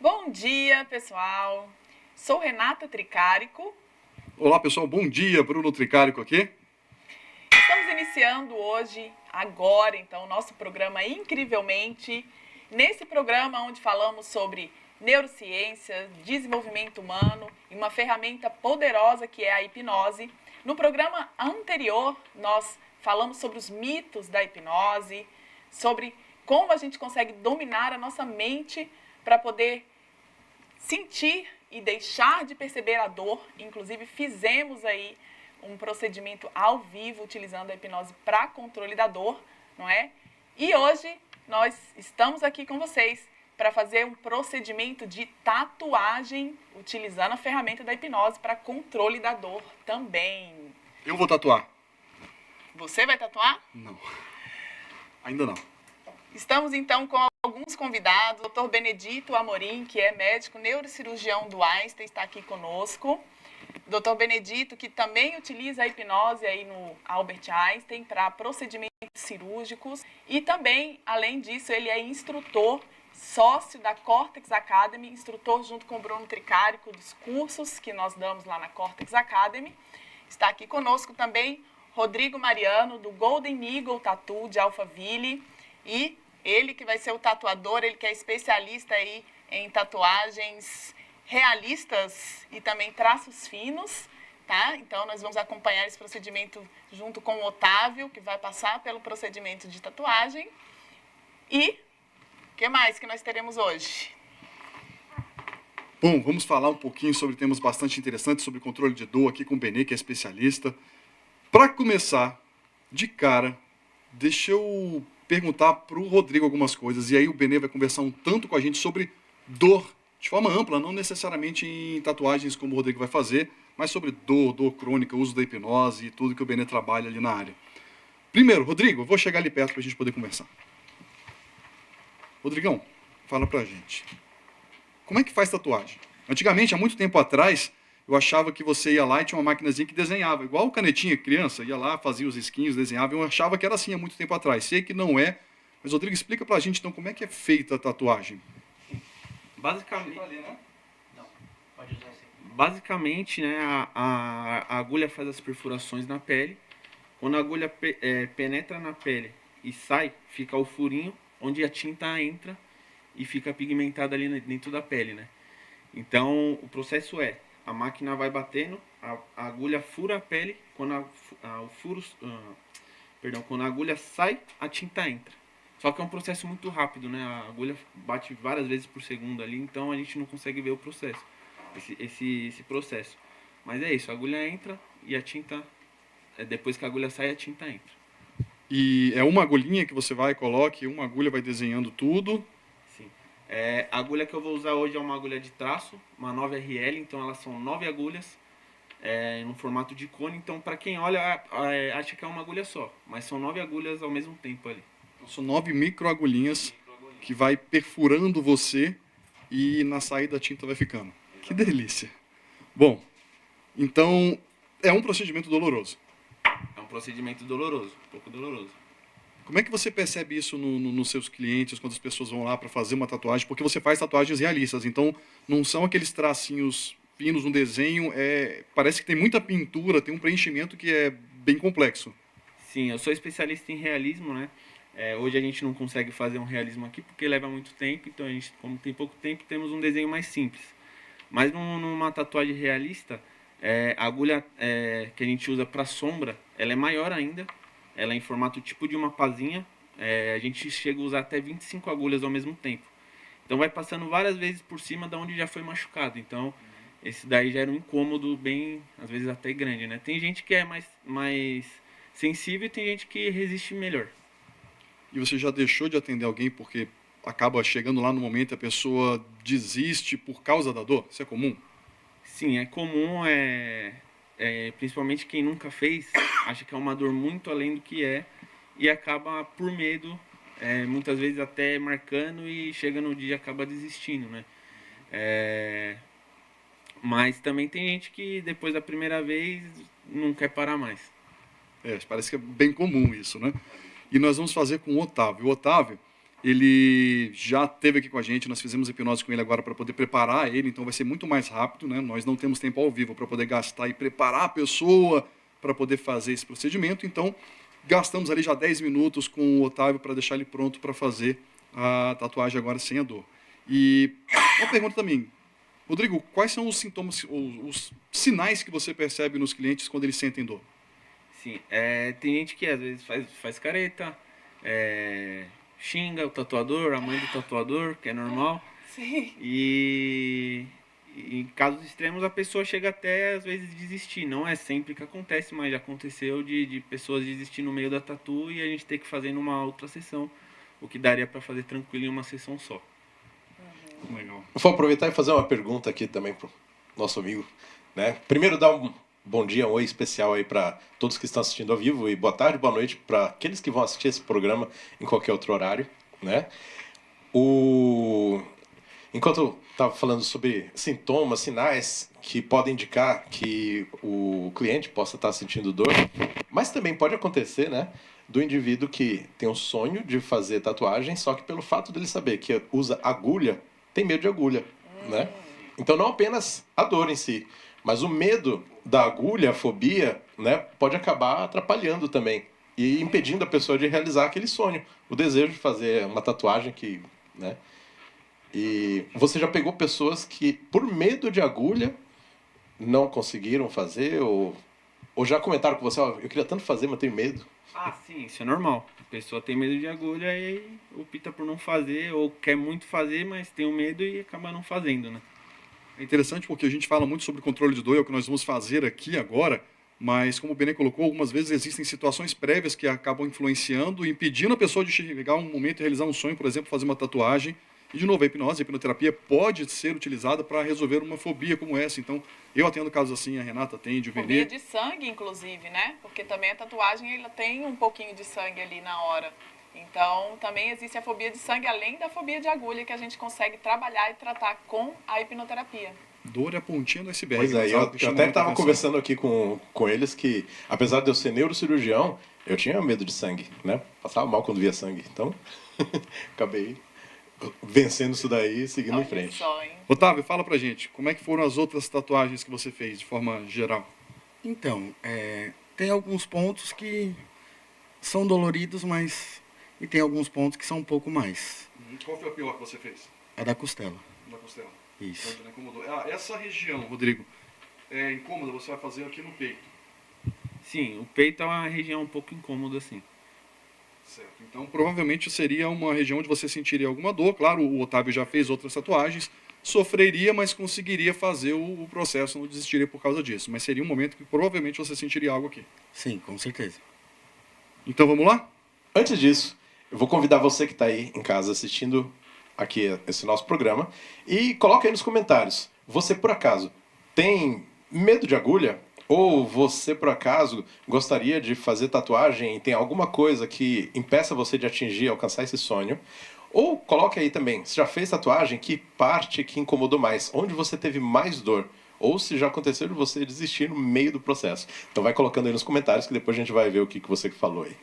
Bom dia, pessoal. Sou Renata Tricarico. Olá pessoal, bom dia, Bruno Tricarico aqui. Estamos iniciando hoje, agora, então, o nosso programa Incrivelmente. Nesse programa onde falamos sobre neurociência, desenvolvimento humano e uma ferramenta poderosa que é a hipnose. No programa anterior, nós falamos sobre os mitos da hipnose, sobre como a gente consegue dominar a nossa mente para poder sentir e deixar de perceber a dor. Inclusive, fizemos aí um procedimento ao vivo utilizando a hipnose para controle da dor, não é? E hoje nós estamos aqui com vocês para fazer um procedimento de tatuagem utilizando a ferramenta da hipnose para controle da dor também. Eu vou tatuar. Você vai tatuar? Não, ainda não. Estamos então com alguns convidados. O Dr. Benedito Amorim, que é médico neurocirurgião do Einstein, está aqui conosco. Dr. Benedito, que também utiliza a hipnose aí no Albert Einstein para procedimentos cirúrgicos. E também, além disso, ele é instrutor, sócio da Cortex Academy, instrutor junto com o Bruno Tricarico dos cursos que nós damos lá na Cortex Academy. Está aqui conosco também Rodrigo Mariano, do Golden Eagle Tattoo de Alphaville. E ele que vai ser o tatuador, ele que é especialista aí em tatuagens realistas e também traços finos, tá? Então, nós vamos acompanhar esse procedimento junto com o Otávio, que vai passar pelo procedimento de tatuagem. E o que mais que nós teremos hoje? Bom, vamos falar um pouquinho sobre temas bastante interessantes sobre controle de dor aqui com o Benê, que é especialista. Para começar, de cara, deixa eu perguntar para o Rodrigo algumas coisas, e aí o Benê vai conversar um tanto com a gente sobre dor, de forma ampla, não necessariamente em tatuagens como o Rodrigo vai fazer, mas sobre dor crônica, uso da hipnose e tudo que o Benê trabalha ali na área. Primeiro, Rodrigo, eu vou chegar ali perto para a gente poder conversar. Rodrigão, fala pra gente. Como é que faz tatuagem? Antigamente, há muito tempo atrás, eu achava que você ia lá e tinha uma maquinazinha que desenhava, igual canetinha criança, ia lá, fazia os risquinhos, desenhava, eu achava que era assim há muito tempo atrás. Sei que não é, mas Rodrigo, explica pra gente então como é que é feita a tatuagem. Basicamente, né, a agulha faz as perfurações na pele. Quando a agulha penetra na pele e sai, fica o furinho onde a tinta entra e fica pigmentada ali dentro da pele, né? Então, o processo é, a máquina vai batendo, a agulha fura a pele, quando quando a agulha sai, a tinta entra. Só que é um processo muito rápido, né? A agulha bate várias vezes por segundo ali, então a gente não consegue ver o processo, esse processo. Mas é isso, a agulha entra e a tinta, depois que a agulha sai, a tinta entra. E é uma agulhinha que você vai, coloca, e uma agulha vai desenhando tudo. Sim. A agulha que eu vou usar hoje é uma agulha de traço, uma 9RL, então elas são 9 agulhas, no formato de cone. Então, para quem olha, acha que é uma agulha só, mas são 9 agulhas ao mesmo tempo ali. São 9 microagulhinhas que vai perfurando você e na saída a tinta vai ficando. Que delícia. Bom, então é um procedimento doloroso. É um procedimento doloroso, um pouco doloroso. Como é que você percebe isso nos seus clientes, quando as pessoas vão lá para fazer uma tatuagem? Porque você faz tatuagens realistas, então não são aqueles tracinhos finos no desenho, parece que tem muita pintura, tem um preenchimento que é bem complexo. Sim, eu sou especialista em realismo, né? Hoje a gente não consegue fazer um realismo aqui porque leva muito tempo, então a gente, como tem pouco tempo, temos um desenho mais simples. Mas numa tatuagem realista, a agulha que a gente usa para sombra, ela é maior ainda, ela é em formato tipo de uma pazinha, a gente chega a usar até 25 agulhas ao mesmo tempo. Então vai passando várias vezes por cima de onde já foi machucado, então esse daí já era um incômodo bem, às vezes até grande, né? Tem gente que é mais sensível e tem gente que resiste melhor. E você já deixou de atender alguém porque acaba chegando lá no momento e a pessoa desiste por causa da dor? Isso é comum? Sim, é comum, principalmente quem nunca fez, acha que é uma dor muito além do que é e acaba por medo, muitas vezes até marcando e chega no dia e acaba desistindo, né? Mas também tem gente que depois da primeira vez não quer parar mais. Parece que é bem comum isso, né? E nós vamos fazer com o Otávio. O Otávio, Ele já esteve aqui com a gente, nós fizemos hipnose com ele agora para poder preparar ele, então vai ser muito mais rápido, né? Nós não temos tempo ao vivo para poder gastar e preparar a pessoa para poder fazer esse procedimento, então gastamos ali já 10 minutos com o Otávio para deixar ele pronto para fazer a tatuagem agora sem a dor. E uma pergunta também, Rodrigo, quais são os sintomas, os sinais que você percebe nos clientes quando eles sentem dor? Sim, tem gente que às vezes faz careta, xinga o tatuador, a mãe do tatuador, que é normal. Sim. E em casos extremos a pessoa chega até às vezes desistir. Não é sempre que acontece, mas já aconteceu de pessoas desistir no meio da tatu e a gente ter que fazer numa outra sessão, o que daria para fazer tranquilo em uma sessão só. Legal. Eu vou aproveitar e fazer uma pergunta aqui também pro nosso amigo, né? Primeiro dar um bom dia, um oi especial aí para todos que estão assistindo ao vivo e boa tarde, boa noite para aqueles que vão assistir esse programa em qualquer outro horário, né? Enquanto eu estava falando sobre sintomas, sinais que podem indicar que o cliente possa estar sentindo dor, mas também pode acontecer, né, do indivíduo que tem um sonho de fazer tatuagem, só que pelo fato dele saber que usa agulha, tem medo de agulha, né? Então não apenas a dor em si, mas o medo da agulha, a fobia, né, pode acabar atrapalhando também e impedindo a pessoa de realizar aquele sonho, o desejo de fazer uma tatuagem que, né? E você já pegou pessoas que, por medo de agulha, não conseguiram fazer ou já comentaram com você, eu queria tanto fazer, mas tenho medo? Ah, sim, isso é normal. A pessoa tem medo de agulha e opta por não fazer, ou quer muito fazer, mas tem o medo e acaba não fazendo, né? É interessante porque a gente fala muito sobre controle de dor, é o que nós vamos fazer aqui agora, mas como o Benê colocou, algumas vezes existem situações prévias que acabam influenciando e impedindo a pessoa de chegar um momento e realizar um sonho, por exemplo, fazer uma tatuagem. E, de novo, a hipnose, a hipnoterapia pode ser utilizada para resolver uma fobia como essa. Então, eu atendo casos assim, a Renata atende, o Fobia Benê. de sangue, inclusive, né? Porque também a tatuagem ela tem um pouquinho de sangue ali na hora. Então, também existe a fobia de sangue, além da fobia de agulha, que a gente consegue trabalhar e tratar com a hipnoterapia. Dor é a pontinha do iceberg. Pois é, mas eu algo que chama até muita estava atenção. conversando aqui com eles que, apesar de eu ser neurocirurgião, eu tinha medo de sangue, né? Passava mal quando via sangue. Então, acabei vencendo isso daí e seguindo em Olha frente. só, hein? Otávio, fala pra gente, como é que foram as outras tatuagens que você fez, de forma geral? Então, tem alguns pontos que são doloridos, mas... E tem alguns pontos que são um pouco mais. Qual foi a pior que você fez? É da costela. Na costela. Isso. Não incomodou. Essa região, Rodrigo, é incômoda, você vai fazer aqui no peito. Sim, o peito é uma região um pouco incômoda, assim. Certo. Então, provavelmente seria uma região onde você sentiria alguma dor. Claro, o Otávio já fez outras tatuagens, sofreria, mas conseguiria fazer o processo, não desistiria por causa disso. Mas seria um momento que provavelmente você sentiria algo aqui. Sim, com certeza. Então, vamos lá? Antes disso, eu vou convidar você que está aí em casa assistindo aqui esse nosso programa e coloca aí nos comentários. Você, por acaso, tem medo de agulha? Ou você, por acaso, gostaria de fazer tatuagem e tem alguma coisa que impeça você de atingir, alcançar esse sonho? Ou coloque aí também, se já fez tatuagem, que parte que incomodou mais? Onde você teve mais dor? Ou se já aconteceu de você desistir no meio do processo? Então vai colocando aí nos comentários que depois a gente vai ver o que você falou aí.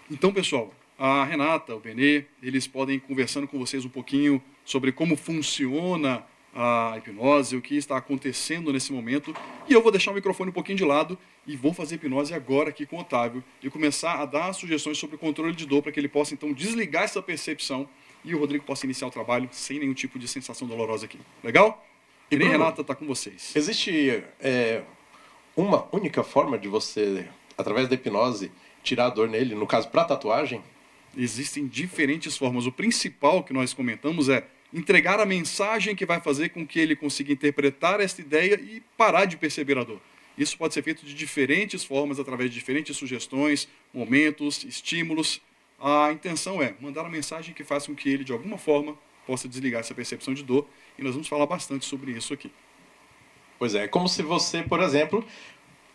Então, pessoal, a Renata, o Benê, eles podem ir conversando com vocês um pouquinho sobre como funciona a hipnose, o que está acontecendo nesse momento. E eu vou deixar o microfone um pouquinho de lado e vou fazer hipnose agora aqui com o Otávio e começar a dar sugestões sobre o controle de dor para que ele possa, então, desligar essa percepção e o Rodrigo possa iniciar o trabalho sem nenhum tipo de sensação dolorosa aqui. Legal? E nem Bruno, Renata está com vocês. Existe uma única forma de você, através da hipnose, tirar a dor nele, no caso, para tatuagem? Existem diferentes formas. O principal que nós comentamos é entregar a mensagem que vai fazer com que ele consiga interpretar esta ideia e parar de perceber a dor. Isso pode ser feito de diferentes formas, através de diferentes sugestões, momentos, estímulos. A intenção é mandar a mensagem que faça com que ele, de alguma forma, possa desligar essa percepção de dor. E nós vamos falar bastante sobre isso aqui. Pois é como se você, por exemplo,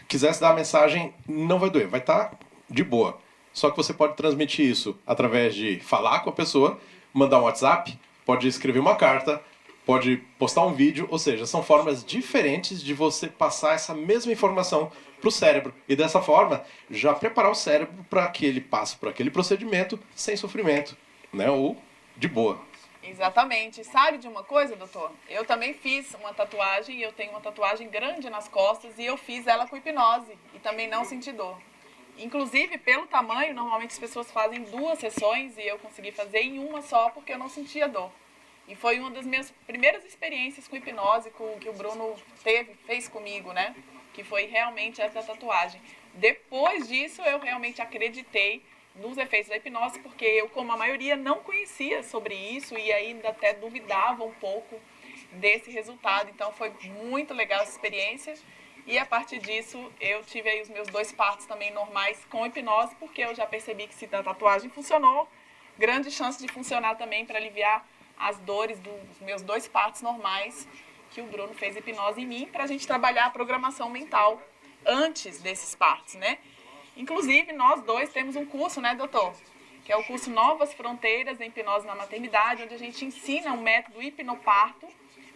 quisesse dar a mensagem, não vai doer, vai estar de boa. Só que você pode transmitir isso através de falar com a pessoa, mandar um WhatsApp, pode escrever uma carta, pode postar um vídeo, ou seja, são formas diferentes de você passar essa mesma informação para o cérebro. E dessa forma, já preparar o cérebro para que ele passe por aquele procedimento sem sofrimento. né? Ou de boa. Exatamente. Sabe de uma coisa, doutor? Eu também fiz uma tatuagem, e eu tenho uma tatuagem grande nas costas, e eu fiz ela com hipnose, e também não senti dor. Inclusive, pelo tamanho, normalmente as pessoas fazem 2 sessões, e eu consegui fazer em uma só, porque eu não sentia dor. E foi uma das minhas primeiras experiências com hipnose que o Bruno fez comigo, né? Que foi realmente essa tatuagem. Depois disso, eu realmente acreditei nos efeitos da hipnose, porque eu, como a maioria, não conhecia sobre isso e ainda até duvidava um pouco desse resultado. Então, foi muito legal essa experiência. E a partir disso, eu tive aí os meus 2 partos também normais com hipnose, porque eu já percebi que se a tatuagem funcionou, grande chance de funcionar também para aliviar as dores dos meus 2 partos normais, que o Bruno fez hipnose em mim, para a gente trabalhar a programação mental antes desses partos, né? Inclusive, nós 2 temos um curso, né, doutor? Que é o curso Novas Fronteiras em Hipnose na Maternidade, onde a gente ensina um método hipnoparto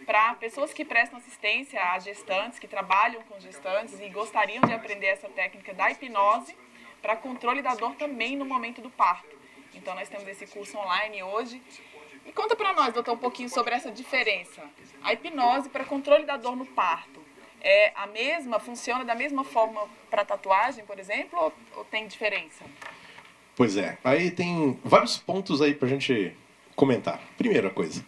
para pessoas que prestam assistência a gestantes, que trabalham com gestantes e gostariam de aprender essa técnica da hipnose para controle da dor também no momento do parto. Então, nós temos esse curso online hoje. E conta para nós, doutor, um pouquinho sobre essa diferença. A hipnose para controle da dor no parto é a mesma, funciona da mesma forma para tatuagem, por exemplo, ou tem diferença? Pois é, aí tem vários pontos aí pra gente comentar. Primeira coisa,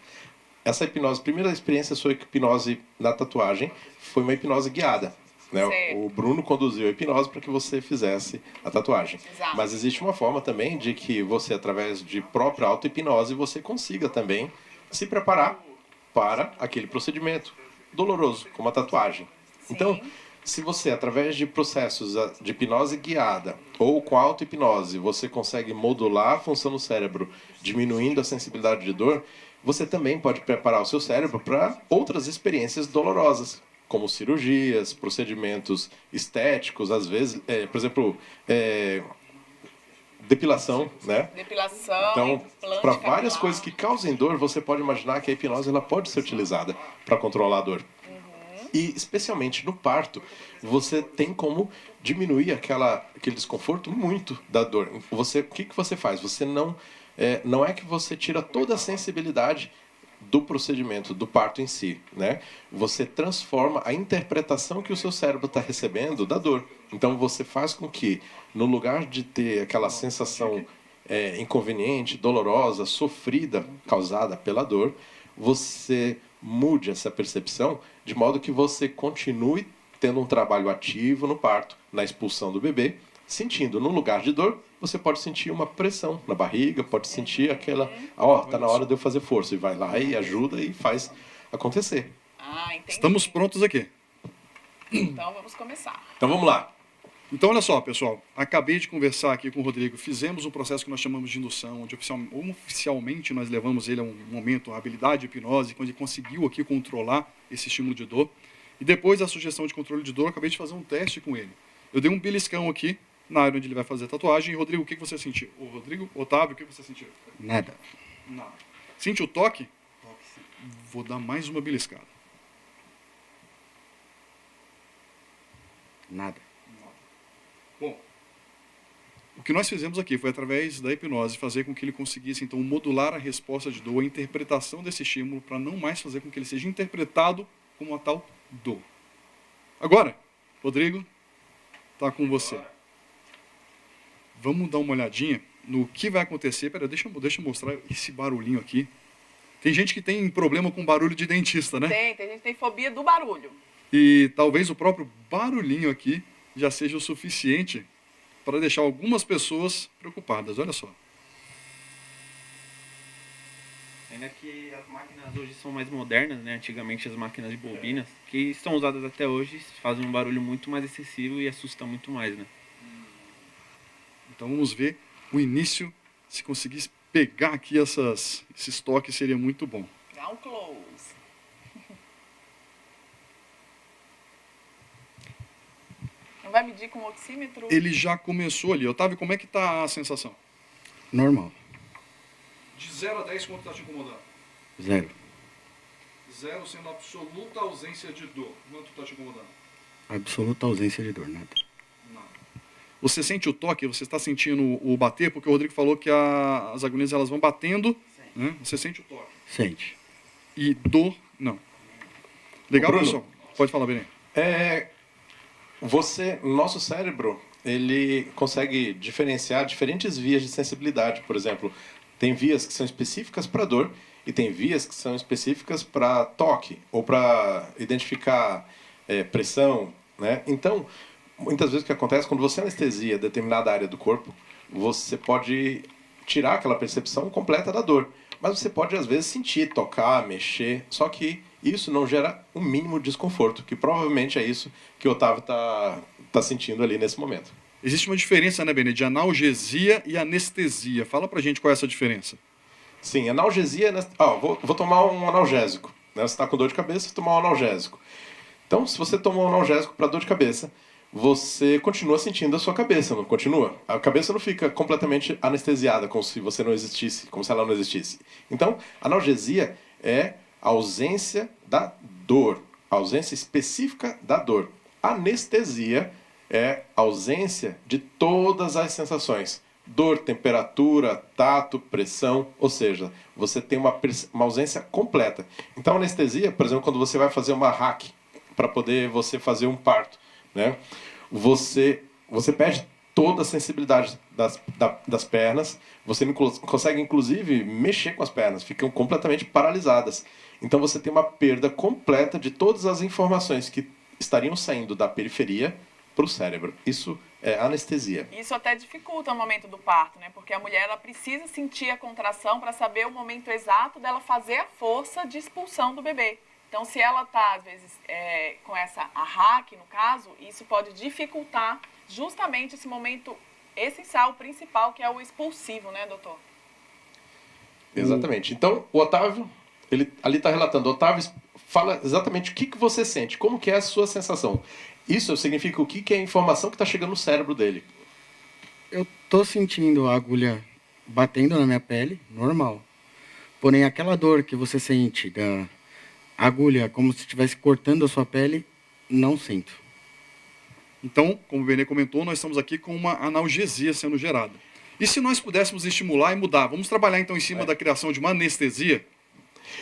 essa hipnose, primeira experiência sua hipnose na tatuagem foi uma hipnose guiada. Né? Certo. O Bruno conduziu a hipnose para que você fizesse a tatuagem. Exato. Mas existe uma forma também de que você, através de própria auto-hipnose, você consiga também se preparar para aquele procedimento doloroso, como a tatuagem. Sim. Então, se você, através de processos de hipnose guiada ou com auto-hipnose, você consegue modular a função do cérebro, diminuindo a sensibilidade de dor, você também pode preparar o seu cérebro para outras experiências dolorosas, como cirurgias, procedimentos estéticos, às vezes, por exemplo, depilação, né? Depilação, Então, implante para várias capilar. coisas que causem dor, você pode imaginar que a hipnose ela pode ser utilizada para controlar a dor. E, especialmente no parto, você tem como diminuir aquele desconforto muito da dor. O que você faz? Você não é que você tira toda a sensibilidade do procedimento, do parto em si, né? Você transforma a interpretação que o seu cérebro está recebendo da dor. Então, você faz com que, no lugar de ter aquela sensação inconveniente, dolorosa, sofrida, causada pela dor, você mude essa percepção de modo que você continue tendo um trabalho ativo no parto, na expulsão do bebê, sentindo no lugar de dor, você pode sentir uma pressão na barriga, pode sentir aquela, tá na hora de eu fazer força, e vai lá e ajuda e faz acontecer. Ah, entendi. Estamos prontos aqui. Então, vamos começar. Então vamos lá. Então, olha só, pessoal. Acabei de conversar aqui com o Rodrigo. Fizemos um processo que nós chamamos de indução, onde oficialmente nós levamos ele a um momento, a habilidade de hipnose, quando ele conseguiu aqui controlar esse estímulo de dor. E depois da sugestão de controle de dor, acabei de fazer um teste com ele. Eu dei um beliscão aqui, na área onde ele vai fazer a tatuagem. E, Rodrigo, o que você sentiu? O Rodrigo, Otávio, o que você sentiu? Nada. Nada. Sente o toque? Vou dar mais uma beliscada. Nada. Bom, o que nós fizemos aqui foi, através da hipnose, fazer com que ele conseguisse, então, modular a resposta de dor, a interpretação desse estímulo, para não mais fazer com que ele seja interpretado como uma tal dor. Agora, Rodrigo, está com você. Vamos dar uma olhadinha no que vai acontecer. Pera, deixa eu mostrar esse barulhinho aqui. Tem gente que tem problema com barulho de dentista, né? Tem gente que tem fobia do barulho. E talvez o próprio barulhinho aqui já seja o suficiente para deixar algumas pessoas preocupadas. Olha só. Ainda que as máquinas hoje são mais modernas, né? Antigamente as máquinas de bobinas, que são usadas até hoje, fazem um barulho muito mais excessivo e assusta muito mais, né? Então vamos ver o início. Se conseguisse pegar aqui esses toques, seria muito bom. Dá um close. Não vai medir com o oxímetro? Ele já começou ali. Otávio, como é que está a sensação? Normal. De 0 a 10, quanto está te incomodando? 0. 0 sendo absoluta ausência de dor. Quanto está te incomodando? Absoluta ausência de dor, nada. Nada. Você sente o toque? Você está sentindo o bater? Porque o Rodrigo falou que as agulhas elas vão batendo. Né? Você sente o toque? Sente. E dor, não. Legal, Bruno, pessoal? Pode falar, Benê. Nosso cérebro, ele consegue diferenciar diferentes vias de sensibilidade. Por exemplo, tem vias que são específicas para dor e tem vias que são específicas para toque ou para identificar pressão, né? Então, muitas vezes o que acontece quando você anestesia determinada área do corpo, você pode tirar aquela percepção completa da dor, mas você pode às vezes sentir, tocar, mexer, só que isso não gera um mínimo de desconforto, que provavelmente é isso que o Otávio tá sentindo ali nesse momento. Existe uma diferença, né, Benê, de analgesia e anestesia. Fala pra gente qual é essa diferença. Sim, analgesia... vou tomar um analgésico. Né? Você está com dor de cabeça, tomar um analgésico. Então, se você tomar um analgésico para dor de cabeça, você continua sentindo a sua cabeça, não continua? A cabeça não fica completamente anestesiada, como se você não existisse, como se ela não existisse. Então, analgesia é a ausência da dor, a ausência específica da dor. Anestesia é a ausência de todas as sensações. Dor, temperatura, tato, pressão, ou seja, você tem uma ausência completa. Então, anestesia, por exemplo, quando você vai fazer uma hack para poder você fazer um parto, né? Você perde toda a sensibilidade das pernas, você não consegue, inclusive, mexer com as pernas, ficam completamente paralisadas. Então, você tem uma perda completa de todas as informações que estariam saindo da periferia para o cérebro. Isso é anestesia. Isso até dificulta o momento do parto, né? Porque a mulher ela precisa sentir a contração para saber o momento exato dela fazer a força de expulsão do bebê. Então, se ela está, às vezes, com a hack, no caso, isso pode dificultar justamente esse momento essencial, principal, que é o expulsivo, né, doutor? Exatamente. Então, o Otávio, ele ali está relatando. O Otávio fala exatamente o que você sente, como que é a sua sensação. Isso significa o que é a informação que está chegando no cérebro dele. Eu tô sentindo a agulha batendo na minha pele, normal. Porém, aquela dor que você sente da agulha, como se estivesse cortando a sua pele, não sinto. Então, como o Benê comentou, nós estamos aqui com uma analgesia sendo gerada. E se nós pudéssemos estimular e mudar? Vamos trabalhar então em cima da criação de uma anestesia?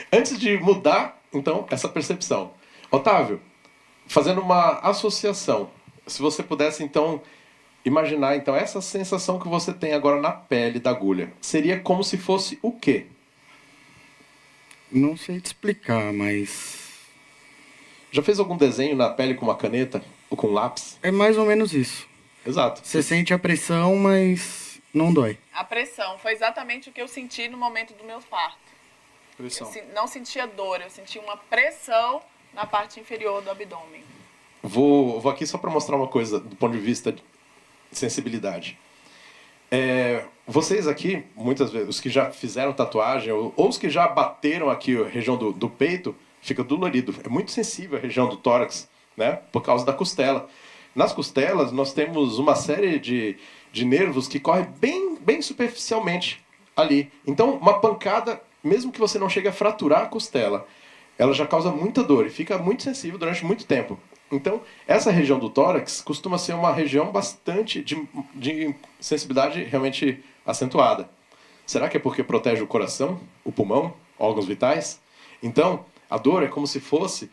Antes de mudar, então, essa percepção. Otávio, fazendo uma associação, se você pudesse, então, imaginar então, essa sensação que você tem agora na pele da agulha, seria como se fosse o quê? Não sei te explicar, mas Já fez algum desenho na pele com uma caneta ou com um lápis? é mais ou menos isso. Exato. Você sente a pressão, mas não dói. A pressão foi exatamente o que eu senti no momento do meu parto. Pressão. Eu não sentia dor, eu sentia uma pressão na parte inferior do abdômen. Vou aqui só para mostrar uma coisa do ponto de vista de sensibilidade. Vocês aqui, muitas vezes, os que já fizeram tatuagem ou os que já bateram aqui a região do peito, fica dolorido. É muito sensível a região do tórax, né? Por causa da costela. Nas costelas, nós temos uma série de nervos que correm bem superficialmente ali. Então, uma pancada, mesmo que você não chegue a fraturar a costela, ela já causa muita dor e fica muito sensível durante muito tempo. Então, essa região do tórax costuma ser uma região bastante de sensibilidade realmente acentuada. Será que é porque protege o coração, o pulmão, órgãos vitais? Então, a dor é como se fosse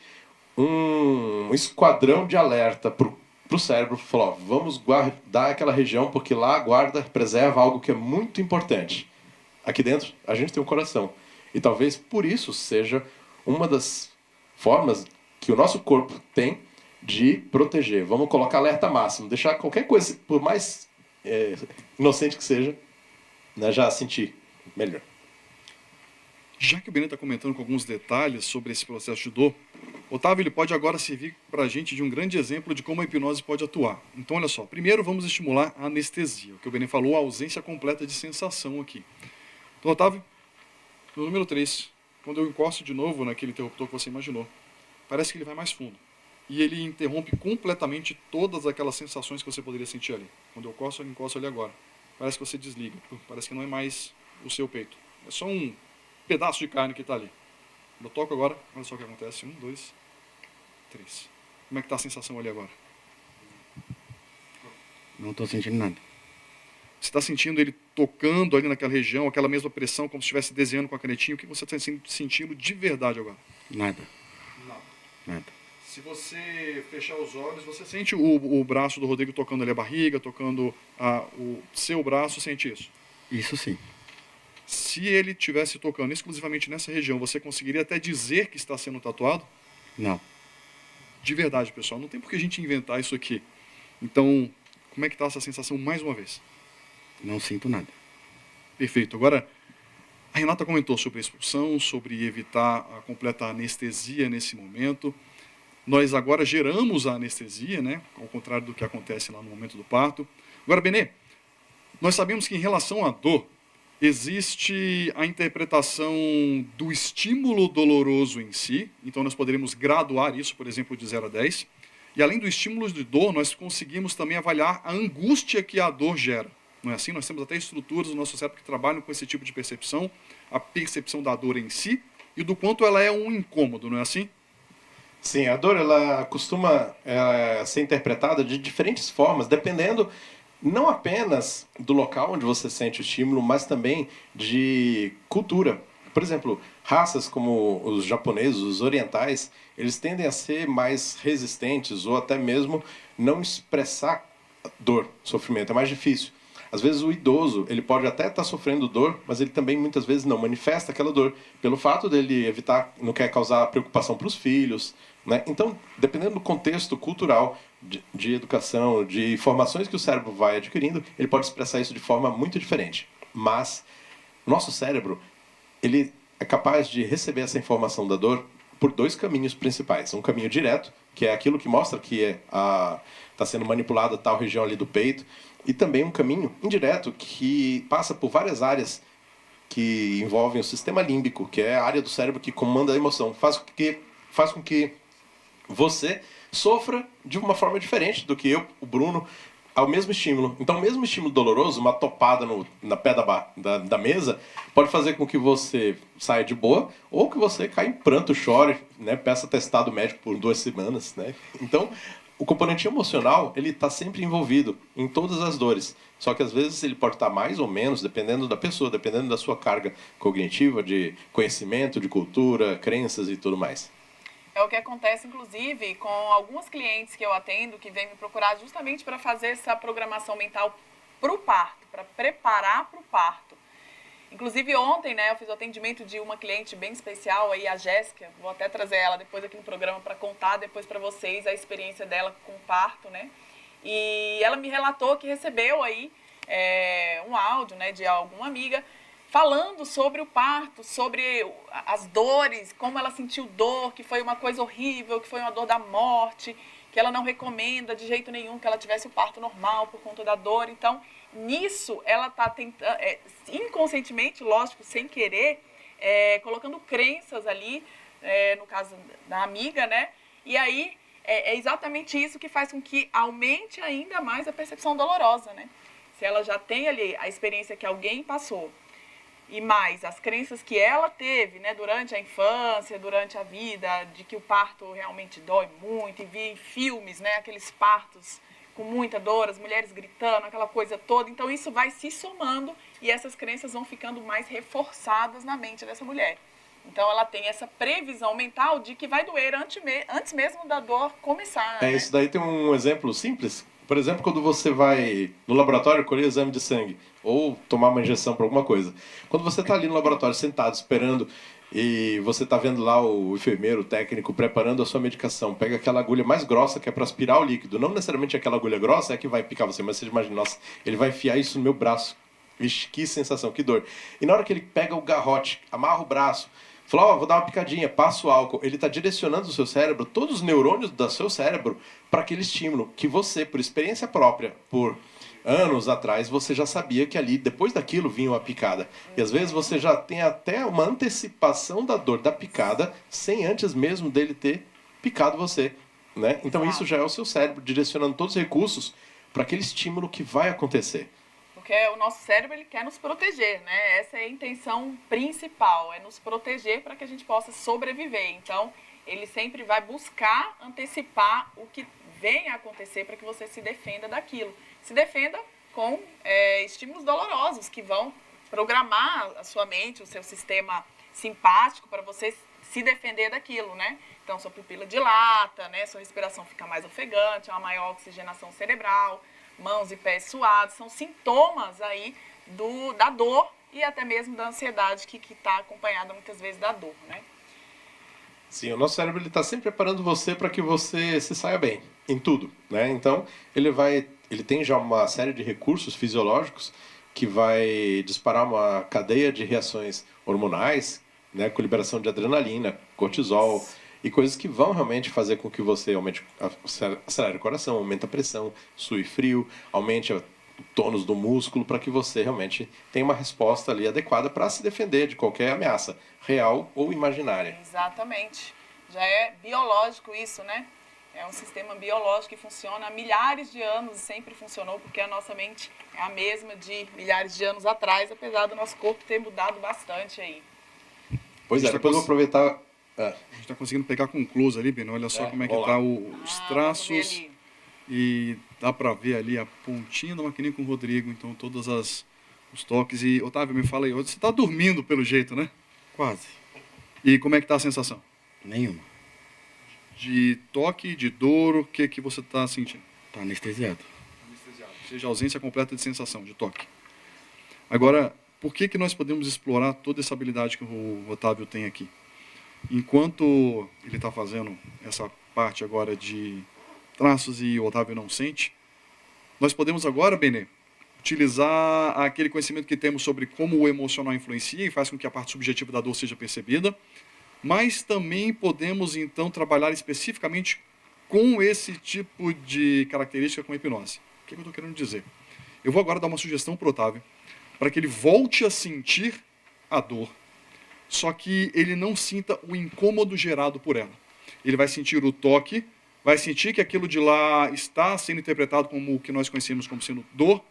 um esquadrão de alerta para o cérebro. Falou, vamos guardar aquela região porque lá guarda, preserva algo que é muito importante. Aqui dentro, a gente tem um coração. E talvez por isso seja uma das formas que o nosso corpo tem de proteger. Vamos colocar alerta máximo, deixar qualquer coisa, por mais inocente que seja, né, já sentir melhor. Já que o Benê está comentando com alguns detalhes sobre esse processo de dor, Otávio ele pode agora servir para a gente de um grande exemplo de como a hipnose pode atuar. Então, olha só, primeiro vamos estimular a anestesia, o que o Benê falou, a ausência completa de sensação aqui. Então, Otávio, no número 3, quando eu encosto de novo naquele interruptor que você imaginou, parece que ele vai mais fundo. E ele interrompe completamente todas aquelas sensações que você poderia sentir ali. Quando eu encosto ali agora. Parece que você desliga. Parece que não é mais o seu peito. É só um pedaço de carne que está ali. Eu toco agora, olha só o que acontece. 1, 2, 3. Como é que está a sensação ali agora? Não estou sentindo nada. Você está sentindo ele tocando ali naquela região, aquela mesma pressão, como se estivesse desenhando com a canetinha? O que você está sentindo de verdade agora? Nada. Nada. Se você fechar os olhos, você sente o braço do Rodrigo tocando ali a barriga, tocando o seu braço, sente isso? Isso sim. Se ele estivesse tocando exclusivamente nessa região, você conseguiria até dizer que está sendo tatuado? Não. De verdade, pessoal, não tem por que a gente inventar isso aqui. Então, como é que está essa sensação mais uma vez? Não sinto nada. Perfeito. Agora, a Renata comentou sobre a expulsão, sobre evitar a completa anestesia nesse momento. Nós agora geramos a anestesia, né? Ao contrário do que acontece lá no momento do parto. Agora, Benê, nós sabemos que em relação à dor, existe a interpretação do estímulo doloroso em si. Então, nós poderíamos graduar isso, por exemplo, de 0 a 10. E além do estímulo de dor, nós conseguimos também avaliar a angústia que a dor gera. Não é assim? Nós temos até estruturas do nosso cérebro que trabalham com esse tipo de percepção, a percepção da dor em si e do quanto ela é um incômodo, não é assim? Sim, a dor ela costuma ser interpretada de diferentes formas, dependendo não apenas do local onde você sente o estímulo, mas também de cultura. Por exemplo, raças como os japoneses, os orientais, eles tendem a ser mais resistentes ou até mesmo não expressar dor, sofrimento, é mais difícil. Às vezes o idoso, ele pode até estar sofrendo dor, mas ele também muitas vezes não manifesta aquela dor, pelo fato dele evitar, não quer causar preocupação para os filhos, né? Então, dependendo do contexto cultural, de educação, de informações que o cérebro vai adquirindo, ele pode expressar isso de forma muito diferente. Mas o nosso cérebro, ele é capaz de receber essa informação da dor por 2 caminhos principais. Um caminho direto, que é aquilo que mostra que está sendo manipulada tal região ali do peito, e também um caminho indireto que passa por várias áreas que envolvem o sistema límbico, que é a área do cérebro que comanda a emoção. Faz com que você sofra de uma forma diferente do que eu, o Bruno, ao mesmo estímulo. Então, o mesmo estímulo doloroso, uma topada na pé da mesa, pode fazer com que você saia de boa ou que você caia em pranto, chore, né, peça atestado médico por 2 semanas. Né? Então, o componente emocional, ele está sempre envolvido em todas as dores. Só que às vezes ele pode estar mais ou menos, dependendo da pessoa, dependendo da sua carga cognitiva, de conhecimento, de cultura, crenças e tudo mais. É o que acontece, inclusive, com algumas clientes que eu atendo, que vêm me procurar justamente para fazer essa programação mental para o parto, para preparar para o parto. Inclusive, ontem, né, eu fiz o atendimento de uma cliente bem especial, aí, a Jéssica. Vou até trazer ela depois aqui no programa para contar depois para vocês a experiência dela com o parto, né? E ela me relatou que recebeu aí um áudio, né, de alguma amiga falando sobre o parto, sobre as dores, como ela sentiu dor, que foi uma coisa horrível, que foi uma dor da morte, que ela não recomenda de jeito nenhum que ela tivesse o parto normal por conta da dor. Então, nisso, ela está tentando, inconscientemente, lógico, sem querer, colocando crenças ali, no caso da amiga, né? E aí, é exatamente isso que faz com que aumente ainda mais a percepção dolorosa, né? Se ela já tem ali a experiência que alguém passou, e mais as crenças que ela teve, né, durante a infância, durante a vida, de que o parto realmente dói muito, e via em filmes, né, aqueles partos com muita dor, as mulheres gritando, aquela coisa toda. Então isso vai se somando e essas crenças vão ficando mais reforçadas na mente dessa mulher. Então ela tem essa previsão mental de que vai doer antes mesmo da dor começar. Né? Isso daí tem um exemplo simples. Por exemplo, quando você vai no laboratório colher exame de sangue ou tomar uma injeção para alguma coisa. Quando você está ali no laboratório sentado esperando e você está vendo lá o enfermeiro, o técnico preparando a sua medicação, pega aquela agulha mais grossa que é para aspirar o líquido. Não necessariamente aquela agulha grossa é que vai picar você, mas você imagina, nossa, ele vai enfiar isso no meu braço. Vixe, que sensação, que dor. E na hora que ele pega o garrote, amarra o braço, fala, vou dar uma picadinha, passa o álcool. Ele está direcionando o seu cérebro, todos os neurônios do seu cérebro, para aquele estímulo que você, por experiência própria, por anos atrás, você já sabia que ali, depois daquilo, vinha uma picada. E às vezes você já tem até uma antecipação da dor da picada, sem antes mesmo dele ter picado você. Né? Então isso já é o seu cérebro direcionando todos os recursos para aquele estímulo que vai acontecer. Porque o nosso cérebro, ele quer nos proteger, né? Essa é a intenção principal, é nos proteger para que a gente possa sobreviver. Então, ele sempre vai buscar antecipar o que vem a acontecer para que você se defenda daquilo. se defenda com estímulos dolorosos que vão programar a sua mente, o seu sistema simpático para você se defender daquilo, né? Então, sua pupila dilata, né? Sua respiração fica mais ofegante, uma maior oxigenação cerebral, mãos e pés suados, são sintomas aí da dor e até mesmo da ansiedade que está acompanhada muitas vezes da dor, né? Sim, o nosso cérebro está sempre preparando você para que você se saia bem em tudo, né? Então, ele tem já uma série de recursos fisiológicos que vai disparar uma cadeia de reações hormonais, né, com liberação de adrenalina, cortisol e coisas que vão realmente fazer com que você acelere o coração, aumente a pressão, sue frio, aumente o tônus do músculo para que você realmente tenha uma resposta ali adequada para se defender de qualquer ameaça, real ou imaginária. Exatamente. Já é biológico isso, né? É um sistema biológico que funciona há milhares de anos e sempre funcionou, porque a nossa mente é a mesma de milhares de anos atrás, apesar do nosso corpo ter mudado bastante aí. Pois é, depois eu vou aproveitar... A gente está conseguindo pegar com close ali, Beno. Olha só como é que tá os traços. E dá para ver ali a pontinha da maquininha com o Rodrigo. Então, todos os toques. E, Otávio, me fala aí. Você está dormindo pelo jeito, né? Quase. E como é que tá a sensação? Nenhuma. De toque, de dor, o que você está sentindo? Tá anestesiado. Anestesiado. Ou seja, ausência completa de sensação, de toque. Agora, por que nós podemos explorar toda essa habilidade que o Otávio tem aqui? Enquanto ele está fazendo essa parte agora de traços e o Otávio não sente, nós podemos agora, Benê, utilizar aquele conhecimento que temos sobre como o emocional influencia e faz com que a parte subjetiva da dor seja percebida, mas também podemos, então, trabalhar especificamente com esse tipo de característica com a hipnose. O que eu estou querendo dizer? Eu vou agora dar uma sugestão para o Otávio, para que ele volte a sentir a dor, só que ele não sinta o incômodo gerado por ela. Ele vai sentir o toque, vai sentir que aquilo de lá está sendo interpretado como o que nós conhecemos como sendo dor,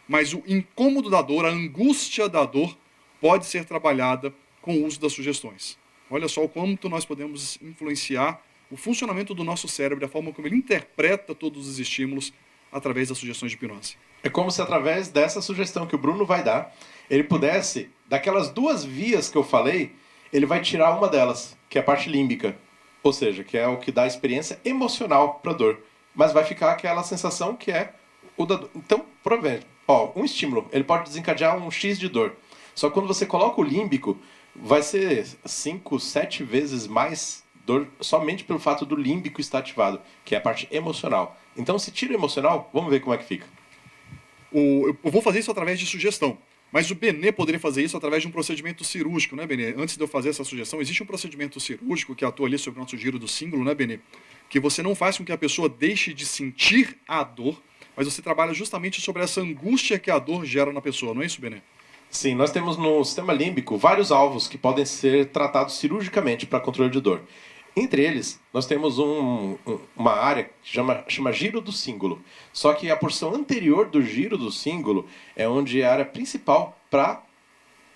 mas o incômodo da dor, a angústia da dor, pode ser trabalhada com o uso das sugestões. Olha só o quanto nós podemos influenciar o funcionamento do nosso cérebro, a forma como ele interpreta todos os estímulos através das sugestões de hipnose. É como se através dessa sugestão que o Bruno vai dar, ele pudesse, daquelas duas vias que eu falei, ele vai tirar uma delas, que é a parte límbica. Ou seja, que é o que dá a experiência emocional para a dor. Mas vai ficar aquela sensação que é o da dor. Então, provavelmente, um estímulo, ele pode desencadear um X de dor. Só que quando você coloca o límbico, vai ser 5, 7 vezes mais dor somente pelo fato do límbico estar ativado, que é a parte emocional. Então, se tira o emocional, vamos ver como é que fica. Eu vou fazer isso através de sugestão, mas o Benê poderia fazer isso através de um procedimento cirúrgico, né, Benê? Antes de eu fazer essa sugestão, existe um procedimento cirúrgico que atua ali sobre o nosso giro do símbolo, né, Benê? Que você não faz com que a pessoa deixe de sentir a dor, mas você trabalha justamente sobre essa angústia que a dor gera na pessoa, não é isso, Benê? Sim, nós temos no sistema límbico vários alvos que podem ser tratados cirurgicamente para controle de dor. Entre eles, nós temos uma área que chama giro do símbolo. Só que a porção anterior do giro do símbolo é onde é a área principal para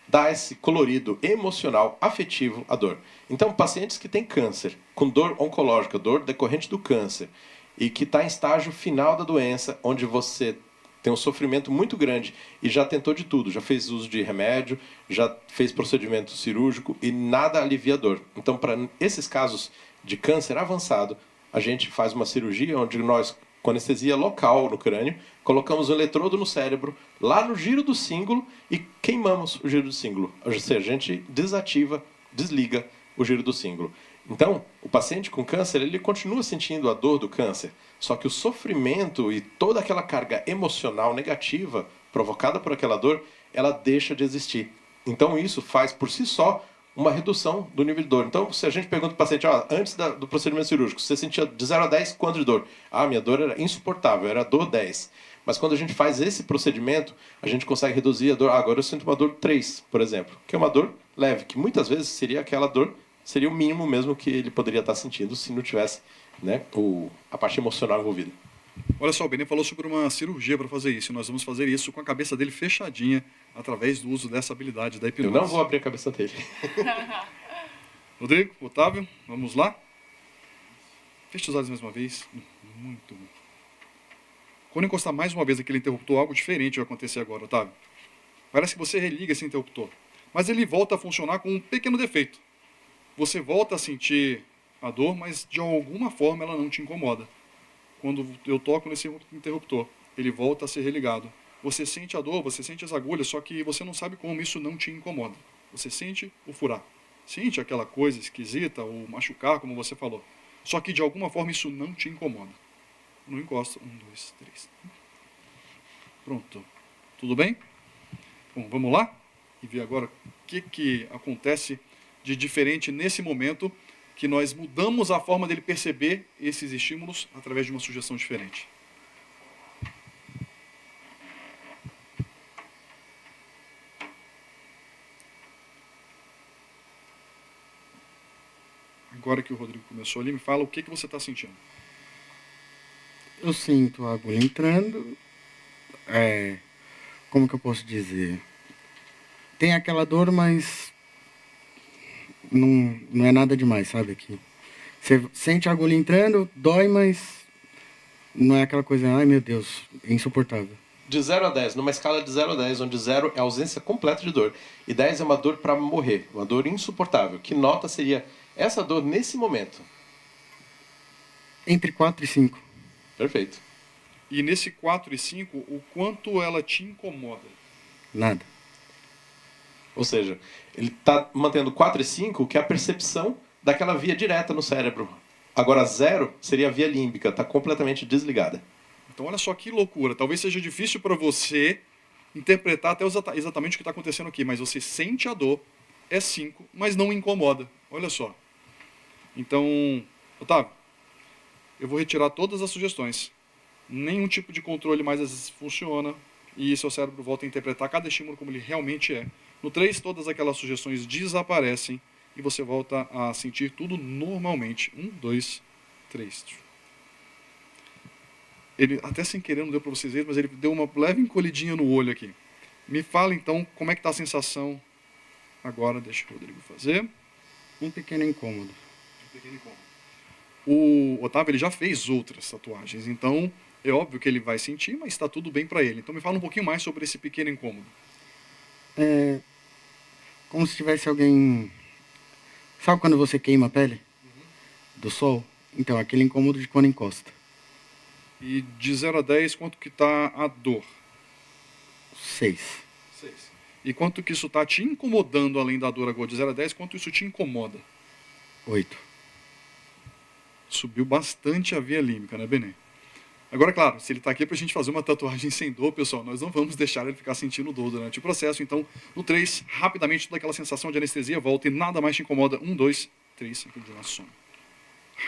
dar esse colorido emocional, afetivo à dor. Então, pacientes que têm câncer, com dor oncológica, dor decorrente do câncer, e que está em estágio final da doença, onde você tem um sofrimento muito grande e já tentou de tudo, já fez uso de remédio, já fez procedimento cirúrgico e nada alivia a dor. Então, para esses casos de câncer avançado, a gente faz uma cirurgia onde nós, com anestesia local no crânio, colocamos um eletrodo no cérebro, lá no giro do símbolo e queimamos o giro do símbolo. Ou seja, a gente desativa, desliga o giro do símbolo. Então, o paciente com câncer, ele continua sentindo a dor do câncer, só que o sofrimento e toda aquela carga emocional negativa provocada por aquela dor, ela deixa de existir. Então, isso faz, por si só, uma redução do nível de dor. Então, se a gente pergunta para o paciente, antes do procedimento cirúrgico, você sentia de 0 a 10 quanto de dor? Minha dor era insuportável, era dor 10. Mas quando a gente faz esse procedimento, a gente consegue reduzir a dor. Agora eu sinto uma dor 3, por exemplo, que é uma dor leve, que muitas vezes seria aquela dor, seria o mínimo mesmo que ele poderia estar sentindo se não tivesse, né, a parte emocional envolvida. Olha só, o Benê falou sobre uma cirurgia para fazer isso. Nós vamos fazer isso com a cabeça dele fechadinha, através do uso dessa habilidade da hipnose. Eu não vou abrir a cabeça dele. Rodrigo, Otávio, vamos lá? Feche os olhos mais uma vez. Muito bom. Quando encostar mais uma vez aquele interruptor, algo diferente vai acontecer agora, Otávio. Parece que você religa esse interruptor. Mas ele volta a funcionar com um pequeno defeito. Você volta a sentir a dor, mas de alguma forma ela não te incomoda. Quando eu toco nesse interruptor, ele volta a ser religado. Você sente a dor, você sente as agulhas, só que você não sabe como isso não te incomoda. Você sente o furar. Sente aquela coisa esquisita, ou machucar, como você falou. Só que de alguma forma isso não te incomoda. Não encosta. 1, 2, 3. Pronto. Tudo bem? Bom, vamos lá? E ver agora o que acontece de diferente nesse momento que nós mudamos a forma dele perceber esses estímulos através de uma sugestão diferente. Agora que o Rodrigo começou ali, me fala o que você está sentindo. Eu sinto a agulha entrando. Como que eu posso dizer? Tem aquela dor, mas não é nada demais, sabe? Aqui. Você sente a agulha entrando, dói, mas não é aquela coisa, ai meu Deus, é insuportável. De 0 a 10, numa escala de 0 a 10, onde 0 é a ausência completa de dor e 10 é uma dor para morrer, uma dor insuportável, que nota seria essa dor nesse momento? Entre 4 e 5. Perfeito. E nesse 4 e 5, o quanto ela te incomoda? Nada. Ou seja, ele está mantendo 4 e 5, que é a percepção daquela via direta no cérebro. Agora 0 seria a via límbica, está completamente desligada. Então olha só que loucura. Talvez seja difícil para você interpretar até exatamente o que está acontecendo aqui, mas você sente a dor, é 5, mas não incomoda. Olha só. Então, Otávio, eu vou retirar todas as sugestões. Nenhum tipo de controle mais funciona e seu cérebro volta a interpretar cada estímulo como ele realmente é. No 3, todas aquelas sugestões desaparecem e você volta a sentir tudo normalmente. 1, 2, 3. Ele, até sem querer, não deu para vocês verem, mas ele deu uma leve encolhidinha no olho aqui. Me fala então como é que está a sensação agora. Deixa o Rodrigo fazer. Um pequeno incômodo. O Otávio ele já fez outras tatuagens, então é óbvio que ele vai sentir, mas está tudo bem para ele. Então me fala um pouquinho mais sobre esse pequeno incômodo. É como se tivesse alguém... Sabe quando você queima a pele? Do sol? Então, aquele incômodo de quando encosta. E de 0 a 10, quanto que está a dor? 6. 6. E quanto que isso está te incomodando além da dor agora? De 0 a 10, quanto isso te incomoda? 8. Subiu bastante a via límbica, né, Benê? Agora, claro, se ele está aqui para a gente fazer uma tatuagem sem dor, pessoal, nós não vamos deixar ele ficar sentindo dor durante o processo. Então, no 3, rapidamente, toda aquela sensação de anestesia volta e nada mais te incomoda. 1, 2, 3, aqui de lá some.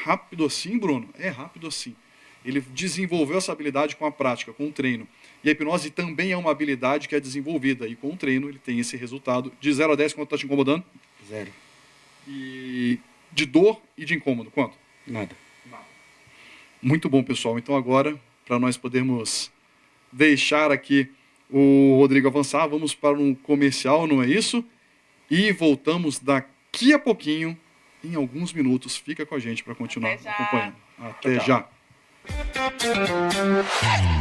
Rápido assim, Bruno? É rápido assim. Ele desenvolveu essa habilidade com a prática, com o treino. E a hipnose também é uma habilidade que é desenvolvida. E com o treino ele tem esse resultado. De 0 a 10, quanto está te incomodando? 0. E de dor e de incômodo, quanto? Nada. Muito bom, pessoal. Então agora, para nós podermos deixar aqui o Rodrigo avançar, vamos para um comercial, não é isso? E voltamos daqui a pouquinho, em alguns minutos. Fica com a gente para continuar acompanhando. Até já.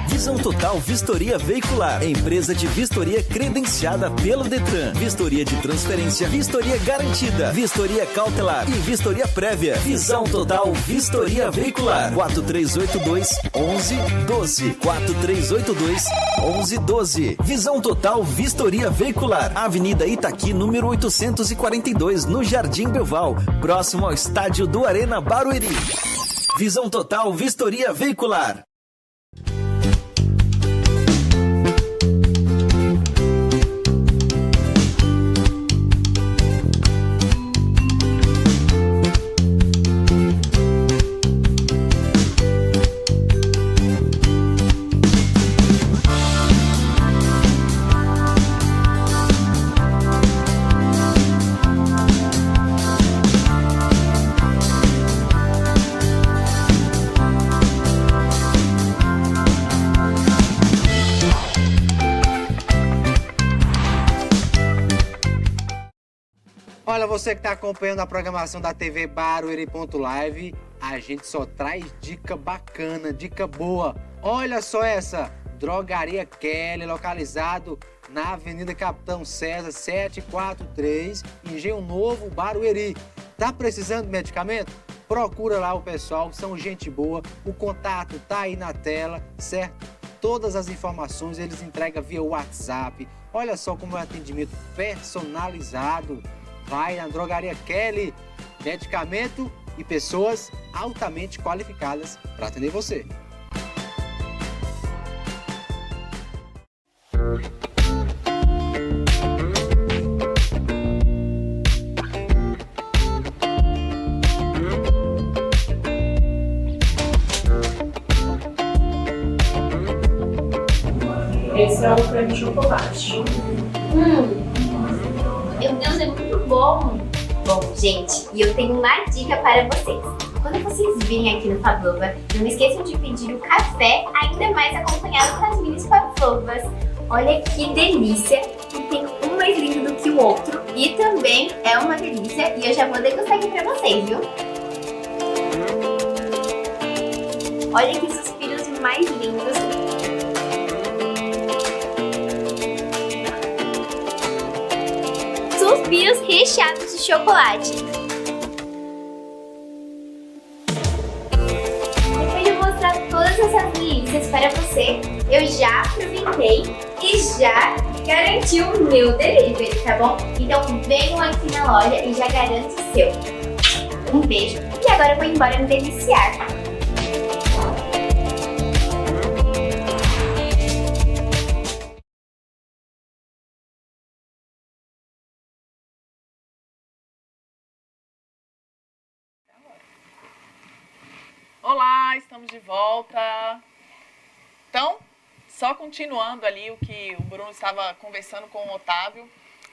Visão Total Vistoria Veicular, empresa de vistoria credenciada pelo Detran. Vistoria de transferência, vistoria garantida, vistoria cautelar e vistoria prévia. Visão Total Vistoria Veicular. 4382-1112. 4382-1112. Visão Total Vistoria Veicular. Avenida Itaqui, número 842, no Jardim Belval, próximo ao estádio do Arena Barueri. Visão Total Vistoria Veicular. Olha, você que está acompanhando a programação da TV Barueri.live, a gente só traz dica bacana, dica boa Olha só essa, Drogaria Kelly, localizado na Avenida Capitão César 743, Engenho Novo, Barueri. Tá precisando de medicamento? Procura lá o pessoal, são gente boa, o contato tá aí na tela, certo? Todas as informações eles entregam via WhatsApp. Olha só como é um atendimento personalizado. Vai na Drogaria Kelly, medicamento e pessoas altamente qualificadas para atender você. Esse é o creme de chocolate. Meu Deus, é muito bom! Bom, gente, e eu tenho uma dica para vocês. Quando vocês virem aqui no Pavlova, não esqueçam de pedir o café, ainda mais acompanhado com as minis Pavlovas. Olha que delícia! E tem um mais lindo do que o outro. E também é uma delícia. E eu já vou degustar aqui para vocês, viu? Olha que suspiros mais lindos. Suspiros recheados de chocolate. Depois de mostrar todas essas delícias para você, eu já aproveitei e já garanti o meu delivery, tá bom? Então venham aqui na loja e já garante o seu. Um beijo e agora eu vou embora me deliciar. Olá, estamos de volta. Então, só continuando ali o que o Bruno estava conversando com o Otávio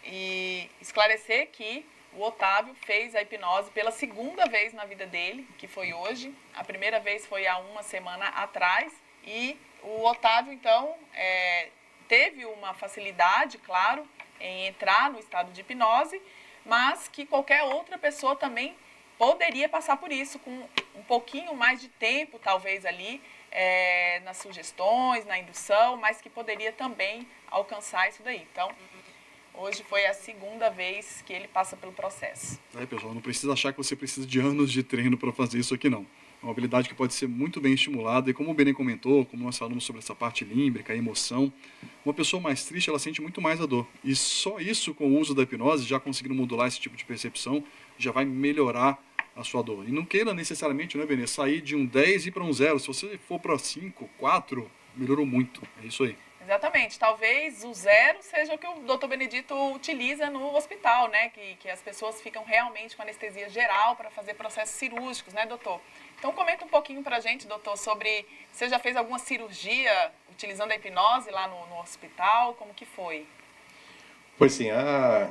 e esclarecer que o Otávio fez a hipnose pela segunda vez na vida dele, que foi hoje. A primeira vez foi há uma semana atrás e o Otávio, então, teve uma facilidade, claro, em entrar no estado de hipnose, mas que qualquer outra pessoa também poderia passar por isso, com um pouquinho mais de tempo, talvez, ali, nas sugestões, na indução, mas que poderia também alcançar isso daí. Então, hoje foi a segunda vez que ele passa pelo processo. Pessoal, não precisa achar que você precisa de anos de treino para fazer isso aqui, não. É uma habilidade que pode ser muito bem estimulada, e como o Benê comentou, como nós falamos sobre essa parte límbrica, a emoção, uma pessoa mais triste, ela sente muito mais a dor. E só isso, com o uso da hipnose, já conseguindo modular esse tipo de percepção, já vai melhorar a sua dor. E não queira necessariamente, né, Benê, sair de um 10 e ir para um 0. Se você for para 5, 4, melhorou muito. É isso aí. Exatamente. Talvez o 0 seja o que o Dr. Benedito utiliza no hospital, né? Que as pessoas ficam realmente com anestesia geral para fazer processos cirúrgicos, né, doutor? Então, comenta um pouquinho para a gente, doutor, sobre... Você já fez alguma cirurgia utilizando a hipnose lá no hospital? Como que foi? Pois sim, a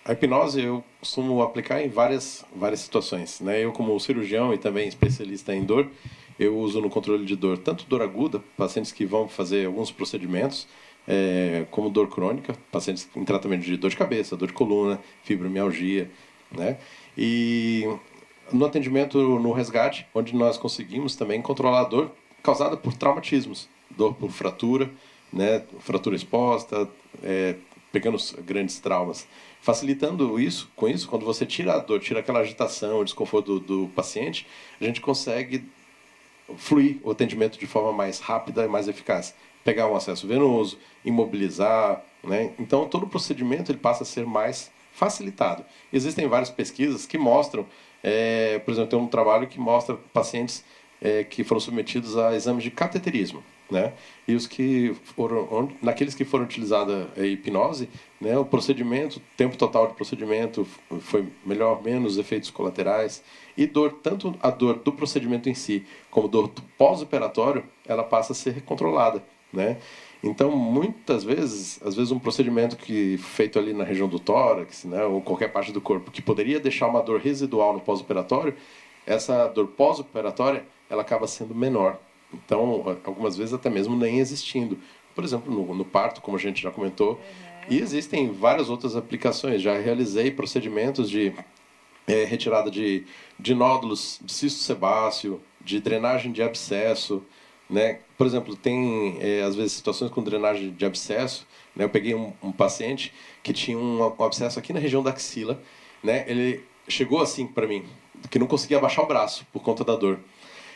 hipnose eu costumo aplicar em várias situações, né? Eu, como cirurgião e também especialista em dor, eu uso no controle de dor, tanto dor aguda, pacientes que vão fazer alguns procedimentos, como dor crônica, pacientes em tratamento de dor de cabeça, dor de coluna, fibromialgia, né? E no atendimento no resgate, onde nós conseguimos também controlar a dor causada por traumatismos, dor por fratura, né? Fratura exposta, pegando os grandes traumas. Facilitando isso, com isso, quando você tira a dor, tira aquela agitação, o desconforto do paciente, a gente consegue fluir o atendimento de forma mais rápida e mais eficaz. Pegar um acesso venoso, imobilizar, né? Então, todo o procedimento ele passa a ser mais facilitado. Existem várias pesquisas que mostram, por exemplo, tem um trabalho que mostra pacientes que foram submetidos a exames de cateterismo, né? E os que foram, naqueles que foram utilizadas a hipnose, né, o procedimento, o tempo total de procedimento foi melhor, menos efeitos colaterais, e dor, tanto a dor do procedimento em si, como dor do pós-operatório, ela passa a ser controlada, né? Então, muitas vezes, às vezes um procedimento que feito ali na região do tórax, né, ou qualquer parte do corpo, que poderia deixar uma dor residual no pós-operatório, essa dor pós-operatória, ela acaba sendo menor. Então, algumas vezes até mesmo nem existindo. Por exemplo, no parto, como a gente já comentou. E existem várias outras aplicações. Já realizei procedimentos de retirada de nódulos, de cisto sebáceo, de drenagem de abscesso, né? Por exemplo, tem às vezes situações com drenagem de abscesso, né? Eu peguei um paciente que tinha um abscesso aqui na região da axila, né? Ele chegou assim para mim, que não conseguia abaixar o braço por conta da dor.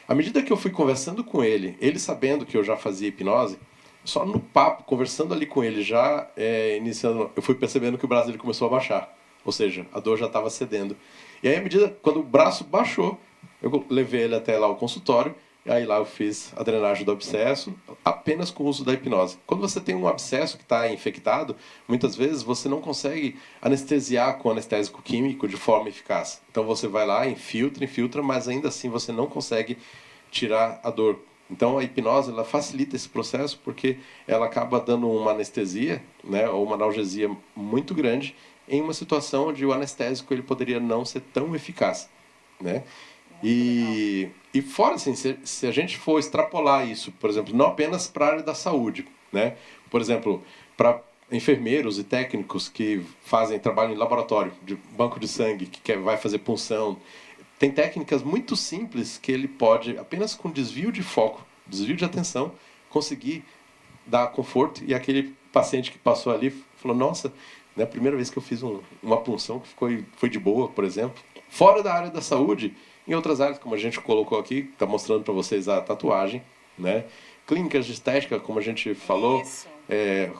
À medida que eu fui conversando com ele sabendo que eu já fazia hipnose, só no papo, conversando ali com ele, já iniciando, eu fui percebendo que o braço dele começou a baixar. Ou seja, a dor já estava cedendo. E aí, à medida, quando o braço baixou, eu levei ele até lá o consultório, e aí lá eu fiz a drenagem do abscesso, apenas com o uso da hipnose. Quando você tem um abscesso que está infectado, muitas vezes você não consegue anestesiar com anestésico químico de forma eficaz. Então você vai lá, infiltra, mas ainda assim você não consegue tirar a dor. Então a hipnose ela facilita esse processo porque ela acaba dando uma anestesia, né, ou uma analgesia muito grande em uma situação onde o anestésico ele poderia não ser tão eficaz, né? E fora assim, se a gente for extrapolar isso, por exemplo, não apenas para a área da saúde, né? Por exemplo, para enfermeiros e técnicos que fazem trabalho em laboratório, de banco de sangue, que vai fazer punção, tem técnicas muito simples que ele pode, apenas com desvio de foco, desvio de atenção, conseguir dar conforto. E aquele paciente que passou ali falou, nossa, é a primeira vez que eu fiz uma punção que foi de boa, por exemplo. Fora da área da saúde, em outras áreas, como a gente colocou aqui, está mostrando para vocês a tatuagem, né? Clínicas de estética, como a gente falou,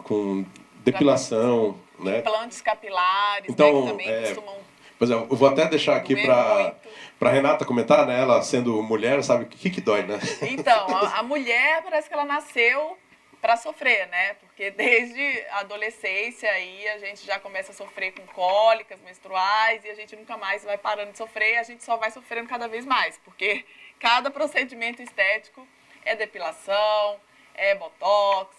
com depilação, né? Implantes capilares, então, né, que também costumam... Pois é, eu vou até deixar aqui para Renata comentar, né? Ela sendo mulher, sabe o que dói, né? Então, a mulher parece que ela nasceu para sofrer, né? Porque desde a adolescência aí a gente já começa a sofrer com cólicas menstruais e a gente nunca mais vai parando de sofrer, e a gente só vai sofrendo cada vez mais, porque cada procedimento estético é depilação, é botox,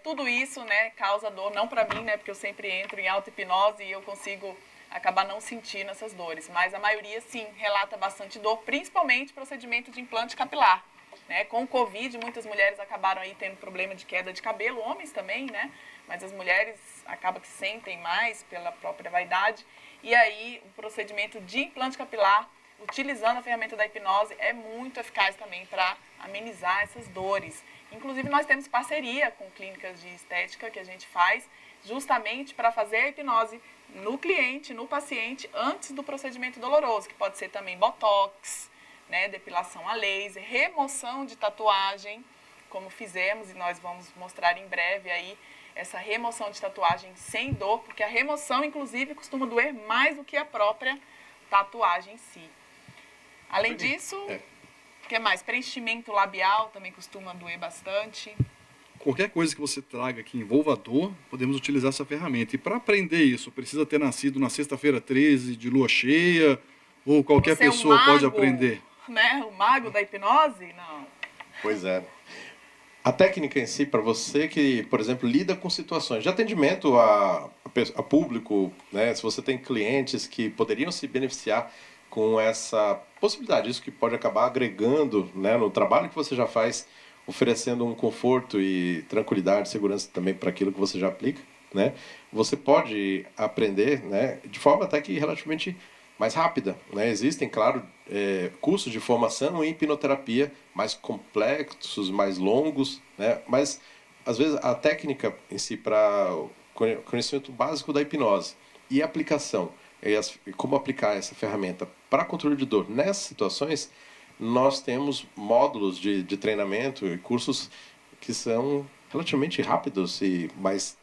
tudo isso, né, causa dor, não para mim, né, porque eu sempre entro em auto-hipnose e eu consigo acabar não sentindo essas dores, mas a maioria sim relata bastante dor, principalmente procedimento de implante capilar. Né? Com o Covid, muitas mulheres acabaram aí tendo problema de queda de cabelo, homens também, né? Mas as mulheres acabam que sentem mais pela própria vaidade. E aí, o procedimento de implante capilar, utilizando a ferramenta da hipnose, é muito eficaz também para amenizar essas dores. Inclusive, nós temos parceria com clínicas de estética que a gente faz justamente para fazer a hipnose no cliente, no paciente, antes do procedimento doloroso, que pode ser também botox, né, depilação a laser, remoção de tatuagem, como fizemos, e nós vamos mostrar em breve aí essa remoção de tatuagem sem dor, porque a remoção, inclusive, costuma doer mais do que a própria tatuagem em si. Além disso, o que mais? Preenchimento labial também costuma doer bastante. Qualquer coisa que você traga que envolva dor, podemos utilizar essa ferramenta. E para aprender isso, precisa ter nascido na sexta-feira 13 de lua cheia, ou qualquer pessoa pode aprender? Né? O mago da hipnose? Não. Pois é. A técnica em si, para você que, por exemplo, lida com situações de atendimento a público, né? Se você tem clientes que poderiam se beneficiar com essa possibilidade, isso que pode acabar agregando, né, no trabalho que você já faz, oferecendo um conforto e tranquilidade, segurança também para aquilo que você já aplica, né? Você pode aprender, né, de forma até que relativamente mais rápida, né? Existem, claro, cursos de formação em hipnoterapia mais complexos, mais longos, né? Mas às vezes a técnica em si para o conhecimento básico da hipnose e a aplicação, e como aplicar essa ferramenta para controle de dor nessas situações, nós temos módulos de treinamento e cursos que são relativamente rápidos e mais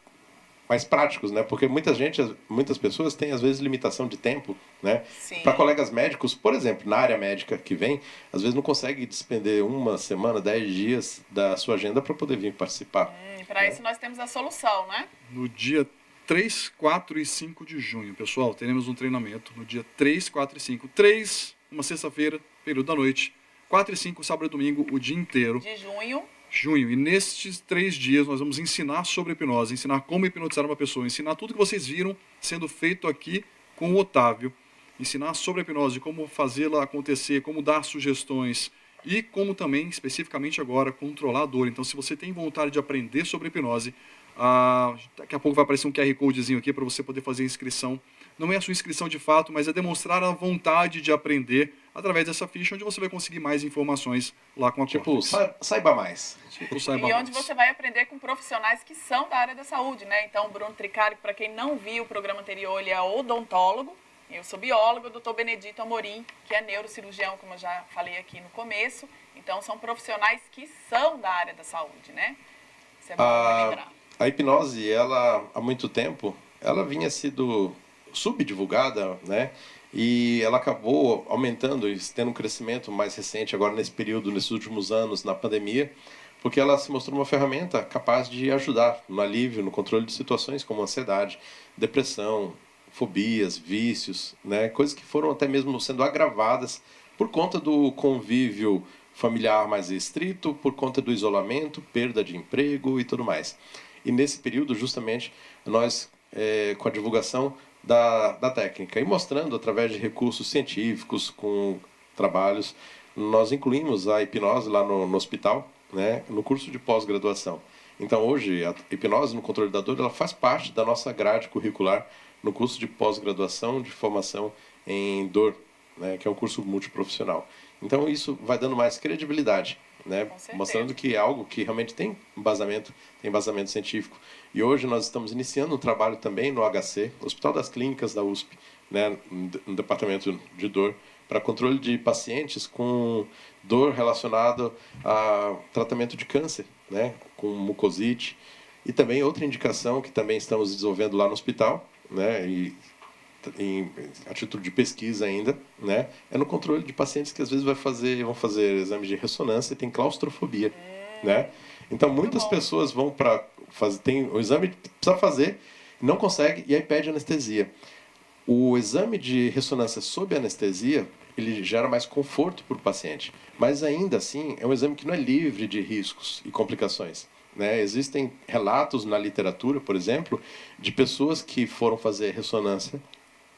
práticos, né? Porque muitas pessoas têm, às vezes, limitação de tempo, né? Para colegas médicos, por exemplo, na área médica que vem, às vezes não consegue despender uma semana, 10 dias da sua agenda para poder vir participar. Para isso nós temos a solução, né? No dia 3, 4 e 5 de junho, pessoal, teremos um treinamento no dia 3, 4 e 5. 3, uma sexta-feira, período da noite. 4 e 5, sábado e domingo, o dia inteiro. De junho. E nestes 3 dias nós vamos ensinar sobre hipnose, ensinar como hipnotizar uma pessoa, ensinar tudo que vocês viram sendo feito aqui com o Otávio, ensinar sobre a hipnose, como fazê-la acontecer, como dar sugestões e como também, especificamente agora, controlar a dor. Então, se você tem vontade de aprender sobre hipnose, daqui a pouco vai aparecer um QR Codezinho aqui para você poder fazer a inscrição. Não é a sua inscrição de fato, mas é demonstrar a vontade de aprender através dessa ficha, onde você vai conseguir mais informações lá com a Tipo, Córtex. saiba mais. Tipo, saiba E mais. onde você vai aprender com profissionais que são da área da saúde, né? Então, o Bruno Tricari, para quem não viu o programa anterior, ele é odontólogo. Eu sou bióloga, o doutor Benedito Amorim, que é neurocirurgião, como eu já falei aqui no começo. Então, são profissionais que são da área da saúde, né? Isso é bom lembrar. A hipnose, ela, há muito tempo, ela vinha sido subdivulgada, né? E ela acabou aumentando e tendo um crescimento mais recente agora nesse período, nesses últimos anos, na pandemia, porque ela se mostrou uma ferramenta capaz de ajudar no alívio, no controle de situações como ansiedade, depressão, fobias, vícios, né? Coisas que foram até mesmo sendo agravadas por conta do convívio familiar mais restrito, por conta do isolamento, perda de emprego e tudo mais. E nesse período, justamente, nós, com a divulgação da técnica e mostrando através de recursos científicos, com trabalhos, nós incluímos a hipnose lá no hospital, né, no curso de pós-graduação. Então, hoje, a hipnose no controle da dor ela faz parte da nossa grade curricular no curso de pós-graduação de formação em dor, né, que é um curso multiprofissional. Então, isso vai dando mais credibilidade, né, mostrando que é algo que realmente tem embasamento científico. E hoje nós estamos iniciando um trabalho também no HC, Hospital das Clínicas da USP, né, no departamento de dor, para controle de pacientes com dor relacionada a tratamento de câncer, né, com mucosite. E também outra indicação que também estamos desenvolvendo lá no hospital, né, e a título de pesquisa ainda, né, é no controle de pacientes que às vezes vão fazer exames de ressonância e tem claustrofobia, né? Então muitas pessoas vão para fazer, tem o exame que precisa fazer, não consegue e aí pede anestesia. O exame de ressonância sob anestesia, ele gera mais conforto para o paciente, mas ainda assim é um exame que não é livre de riscos e complicações. Né? Existem relatos na literatura, por exemplo, de pessoas que foram fazer ressonância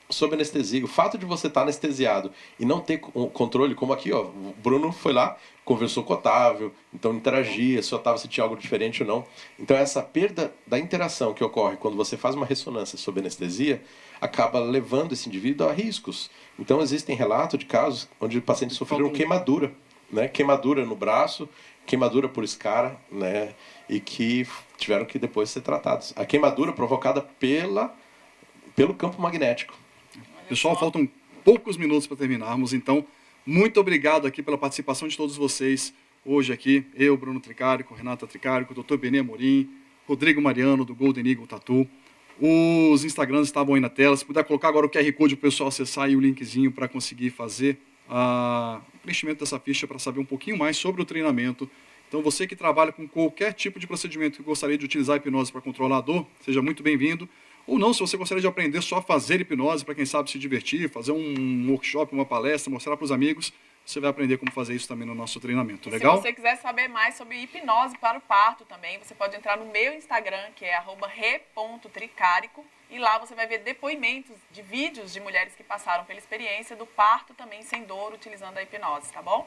sob anestesia. O fato de você estar anestesiado e não ter controle, como aqui, ó, o Bruno foi lá, conversou com o Otávio, então interagia, se o Otávio sentia algo diferente ou não. Então essa perda da interação que ocorre quando você faz uma ressonância sob anestesia acaba levando esse indivíduo a riscos. Então existem relatos de casos onde pacientes sofreram queimadura, né? Queimadura no braço, queimadura por escara, né? E que tiveram que depois ser tratados. A queimadura provocada pelo campo magnético. Pessoal, faltam poucos minutos para terminarmos, então muito obrigado aqui pela participação de todos vocês hoje aqui. Eu, Bruno Tricarico, Renata Tricarico, o Dr. Benê Amorim, Rodrigo Mariano, do Golden Eagle Tattoo. Os Instagrams estavam aí na tela. Se puder colocar agora o QR Code para o pessoal acessar e o linkzinho para conseguir fazer o preenchimento dessa ficha para saber um pouquinho mais sobre o treinamento. Então, você que trabalha com qualquer tipo de procedimento que gostaria de utilizar a hipnose para controlar a dor, seja muito bem-vindo. Ou não, se você gostaria de aprender só a fazer hipnose, para quem sabe se divertir, fazer um workshop, uma palestra, mostrar para os amigos, você vai aprender como fazer isso também no nosso treinamento. Legal? Se você quiser saber mais sobre hipnose para o parto também, você pode entrar no meu Instagram, que é @re.tricarico, e lá você vai ver depoimentos de vídeos de mulheres que passaram pela experiência do parto também sem dor, utilizando a hipnose, tá bom?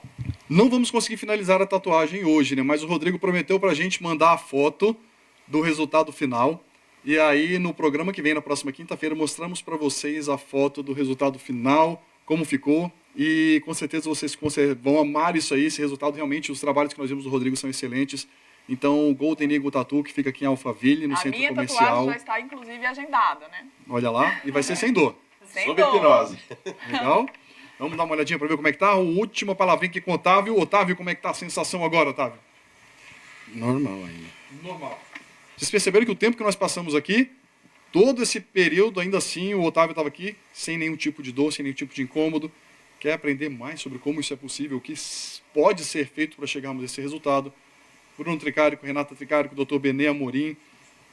Não vamos conseguir finalizar a tatuagem hoje, né? Mas o Rodrigo prometeu para a gente mandar a foto do resultado final. E aí, no programa que vem, na próxima quinta-feira, mostramos para vocês a foto do resultado final, como ficou. E com certeza vocês vão amar isso aí, esse resultado. Realmente, os trabalhos que nós vimos do Rodrigo são excelentes. Então, o Golden Eagle Tattoo, que fica aqui em Alphaville, no centro comercial. A minha tatuagem já está, inclusive, agendada, né? Olha lá, e vai ser sem dor. Sob hipnose. Legal? Vamos dar uma olhadinha para ver como é que tá. O última palavrinha aqui com o Otávio. Otávio, como é que tá a sensação agora, Otávio? Normal ainda. Normal. Vocês perceberam que o tempo que nós passamos aqui, todo esse período, ainda assim, o Otávio estava aqui sem nenhum tipo de dor, sem nenhum tipo de incômodo. Quer aprender mais sobre como isso é possível, o que pode ser feito para chegarmos a esse resultado? Bruno Tricarico, Renata Tricarico, Dr. Benê Amorim.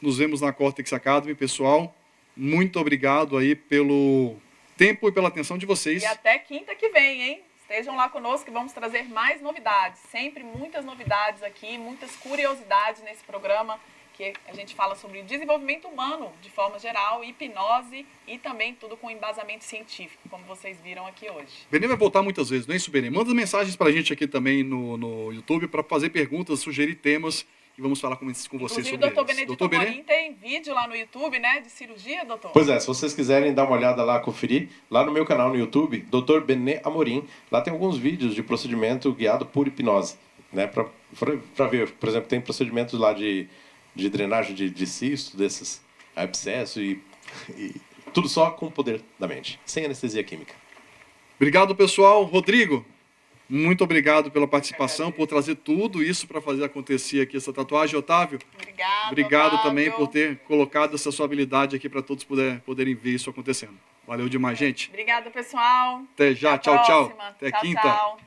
Nos vemos na Córtex Academy, pessoal. Muito obrigado aí pelo tempo e pela atenção de vocês. E até quinta que vem, hein? Estejam lá conosco que vamos trazer mais novidades. Sempre muitas novidades aqui, muitas curiosidades nesse programa, que a gente fala sobre desenvolvimento humano de forma geral, hipnose e também tudo com embasamento científico, como vocês viram aqui hoje. Benê vai voltar muitas vezes, não é isso, Benê? Manda mensagens pra gente aqui também no YouTube para fazer perguntas, sugerir temas e vamos falar com vocês Inclusive, sobre o doutor eles. Benedito Doutor Benê? Amorim tem vídeo lá no YouTube, né, de cirurgia, doutor? Pois é, se vocês quiserem dar uma olhada lá, conferir, lá no meu canal no YouTube, Dr. Benê Amorim, lá tem alguns vídeos de procedimento guiado por hipnose, né, para ver, por exemplo, tem procedimentos lá de drenagem de cisto, desses abscesso e tudo só com o poder da mente, sem anestesia química. Obrigado, pessoal. Rodrigo, muito obrigado pela participação, por trazer tudo isso para fazer acontecer aqui essa tatuagem. Otávio, obrigado Otávio. também por ter colocado essa sua habilidade aqui para todos poderem ver isso acontecendo. Valeu demais, gente. Obrigada, pessoal. Até já. Até a Tchau, tchau. próxima. Até Tchau, quinta. tchau.